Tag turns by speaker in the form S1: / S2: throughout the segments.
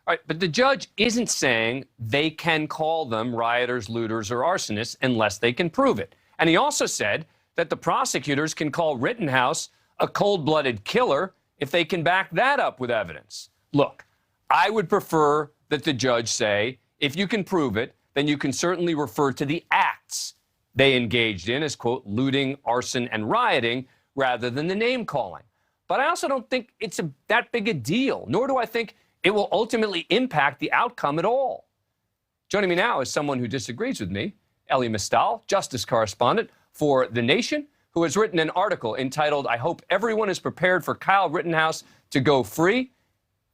S1: All right, but the judge isn't saying they can call them rioters, looters, or arsonists unless they can prove it. And he also said that the prosecutors can call Rittenhouse a cold-blooded killer if they can back that up with evidence. Look, I would prefer that the judge say, if you can prove it, then you can certainly refer to the acts they engaged in as, quote, looting, arson, and rioting, rather than the name calling. But I also don't think it's that big a deal, nor do I think it will ultimately impact the outcome at all. Joining me now is someone who disagrees with me, Elie Mystal, justice correspondent for The Nation, who has written an article entitled, "I Hope Everyone is Prepared for Kyle Rittenhouse to Go Free."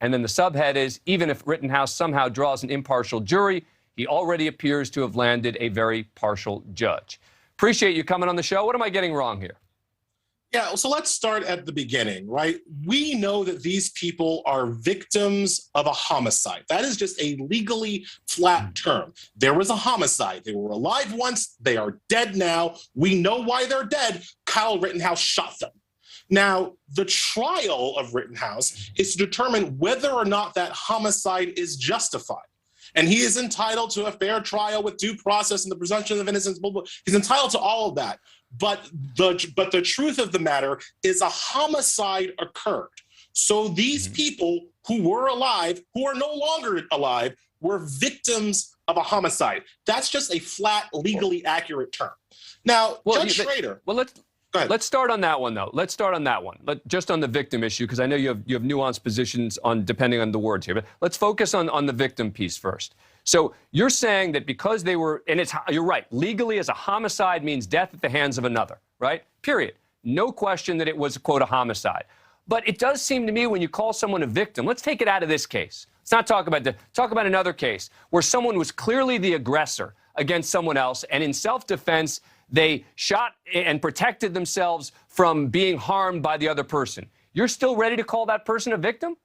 S1: And then the subhead is, even if Rittenhouse somehow draws an impartial jury, he already appears to have landed a very partial judge. Appreciate you coming on the show. What am I getting wrong here?
S2: Yeah, so let's start at the beginning, right? We know that these people are victims of a homicide. That is just a legally flat term. There was a homicide. They were alive once. They are dead now. We know why they're dead. Kyle Rittenhouse shot them. Now, the trial of Rittenhouse is to determine whether or not that homicide is justified. And he is entitled to a fair trial with due process and the presumption of innocence. He's entitled to all of that. But the truth of the matter is a homicide occurred. So these people who were alive, who are no longer alive, were victims of a homicide. That's just a flat, legally accurate term. Now, Judge Schrader.
S1: Well, let's start on that one, though. Let's start on that one. Just on the victim issue, because I know you have nuanced positions on depending on the words here. But let's focus on the victim piece first. So you're saying that because they were, and you're right, legally as a homicide means death at the hands of another, right? Period. No question that it was, quote, a homicide. But it does seem to me when you call someone a victim, let's take it out of this case. Let's not talk about another case where someone was clearly the aggressor against someone else, and in self-defense, they shot and protected themselves from being harmed by the other person. You're still ready to call that person a victim?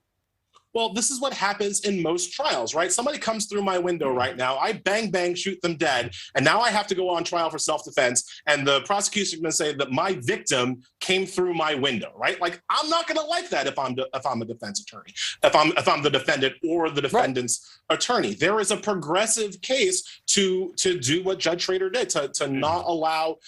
S2: Well, this is what happens in most trials, right? Somebody comes through my window right now, I bang, bang, shoot them dead, and now I have to go on trial for self-defense, and the prosecution is going to say that my victim came through my window, right? Like, I'm not going to like that if I'm a defense attorney, if I'm the defendant or the defendant's attorney. There is a progressive case to do what Judge Schrader did, to not allow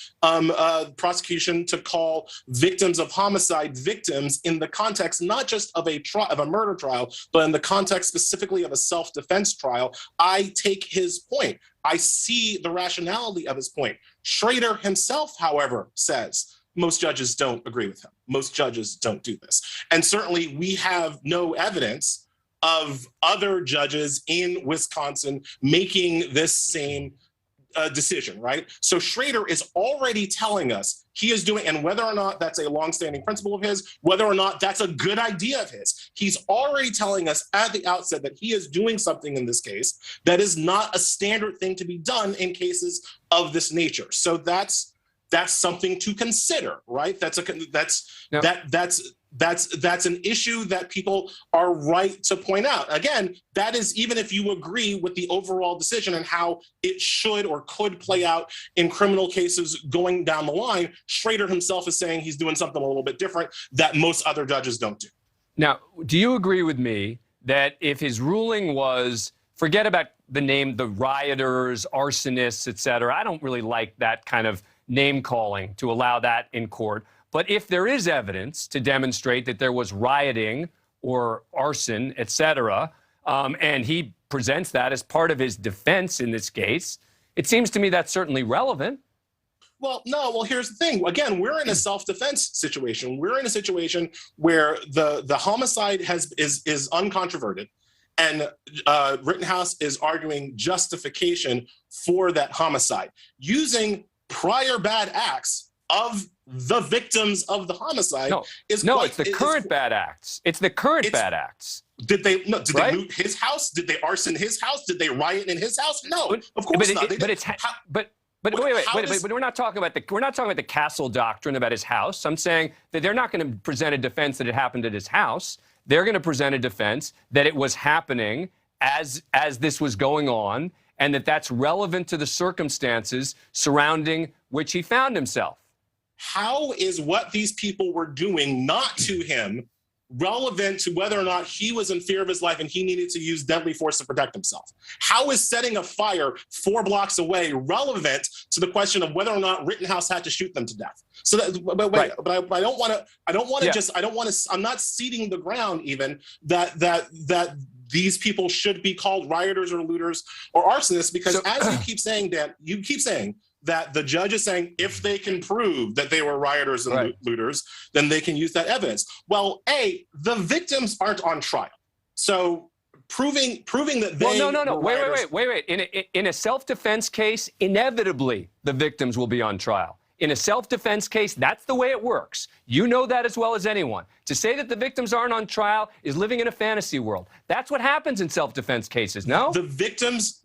S2: prosecution to call victims of homicide victims in the context not just of a murder trial, but in the context specifically of a self-defense trial. I take his point. I see the rationality of his point. Schrader himself, however, says most judges don't agree with him. Most judges don't do this. And certainly we have no evidence of other judges in Wisconsin making this same decision, right? So Schrader is already telling us he is doing, and whether or not that's a longstanding principle of his, whether or not that's a good idea of his, he's already telling us at the outset that he is doing something in this case that is not a standard thing to be done in cases of this nature. So that's something to consider, right? That's an issue that people are right to point out. Again, that is even if you agree with the overall decision and how it should or could play out in criminal cases going down the line. Schrader himself is saying he's doing something a little bit different that most other judges don't do.
S1: Now, do you agree with me that if his ruling was, forget about the name, the rioters, arsonists, et cetera, I don't really like that kind of name calling to allow that in court. But if there is evidence to demonstrate that there was rioting or arson, et cetera, and he presents that as part of his defense in this case, it seems to me that's certainly relevant.
S2: Well, no. Well, here's the thing. Again, we're in a self-defense situation. We're in a situation where the homicide is uncontroverted, and Rittenhouse is arguing justification for that homicide using prior bad acts of the victims of the homicide.
S1: It's the current bad acts. It's the current bad acts.
S2: Did they loot his house? Did they arson his house? Did they riot in his house? No, of course not.
S1: But we're not talking about the castle doctrine about his house. I'm saying that they're not going to present a defense that it happened at his house. They're going to present a defense that it was happening as this was going on, and that's relevant to the circumstances surrounding which he found himself.
S2: How is what these people were doing not to him relevant to whether or not he was in fear of his life and he needed to use deadly force to protect himself? How is setting a fire 4 blocks away relevant to the question of whether or not Rittenhouse had to shoot them to death? So that, but I don't want to. I'm not ceding the ground even that these people should be called rioters or looters or arsonists, because as you keep saying, Dan, you keep saying that the judge is saying if they can prove that they were rioters and looters, then they can use that evidence. Well, the victims aren't on trial, so proving that they
S1: no. Wait. In a self-defense case, inevitably the victims will be on trial. In a self-defense case, that's the way it works. You know that as well as anyone. To say that the victims aren't on trial is living in a fantasy world. That's what happens in self-defense cases, no? The victims'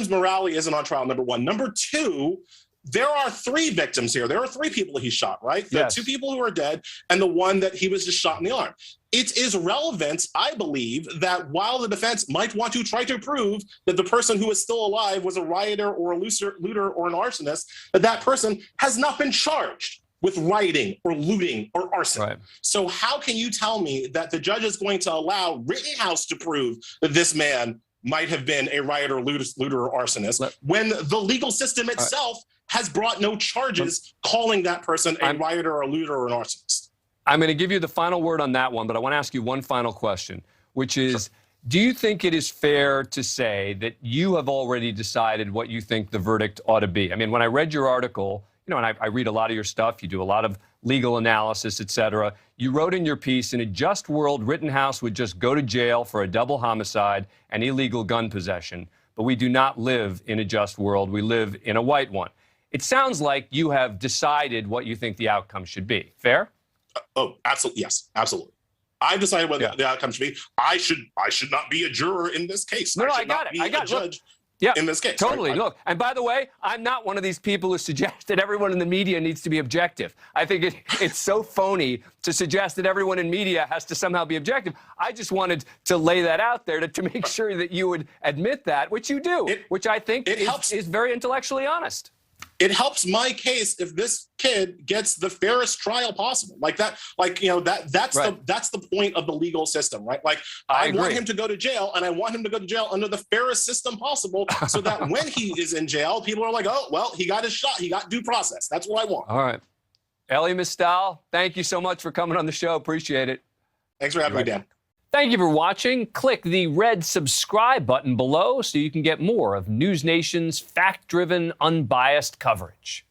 S1: morality isn't on trial, number one. Number two, there are 3 victims here. There are 3 people he shot, right? The 2 people who are dead and the one that he was just shot in the arm. It is relevant, I believe, that while the defense might want to try to prove that the person who is still alive was a rioter or a looter or an arsonist, that person has not been charged with rioting or looting or arson. Right. So how can you tell me that the judge is going to allow Rittenhouse to prove that this man might have been a rioter, looter, or arsonist when the legal system itself has brought no charges calling that person a rioter or a looter or an arsonist? I'm going to give you the final word on that one, but I want to ask you one final question, which is, do you think it is fair to say that you have already decided what you think the verdict ought to be? I mean, when I read your article, and I read a lot of your stuff, you do a lot of legal analysis, et cetera. You wrote in your piece, in a just world, Rittenhouse would just go to jail for a double homicide and illegal gun possession. But we do not live in a just world. We live in a white one. It sounds like you have decided what you think the outcome should be. Fair?
S2: Oh, absolutely. Yes, absolutely. I've decided what the outcome should be. I should not be a juror in this case.
S1: No, I got it. I got it.
S2: Judge in this case.
S1: Totally. Look, and by the way, I'm not one of these people who suggest that everyone in the media needs to be objective. I think it's so phony to suggest that everyone in media has to somehow be objective. I just wanted to lay that out there to make sure that you would admit that, which you do, which I think is very intellectually honest.
S2: It helps my case if this kid gets the fairest trial possible. That's the point of the legal system, right? Like I want him to go to jail, and I want him to go to jail under the fairest system possible, so that when he is in jail, people are like, oh, well, he got his shot. He got due process. That's what I want.
S1: All right. Elie Mystal, thank you so much for coming on the show. Appreciate it.
S2: Thanks for having me, Dan.
S1: Thank you for watching. Click the red subscribe button below so you can get more of NewsNation's fact-driven, unbiased coverage.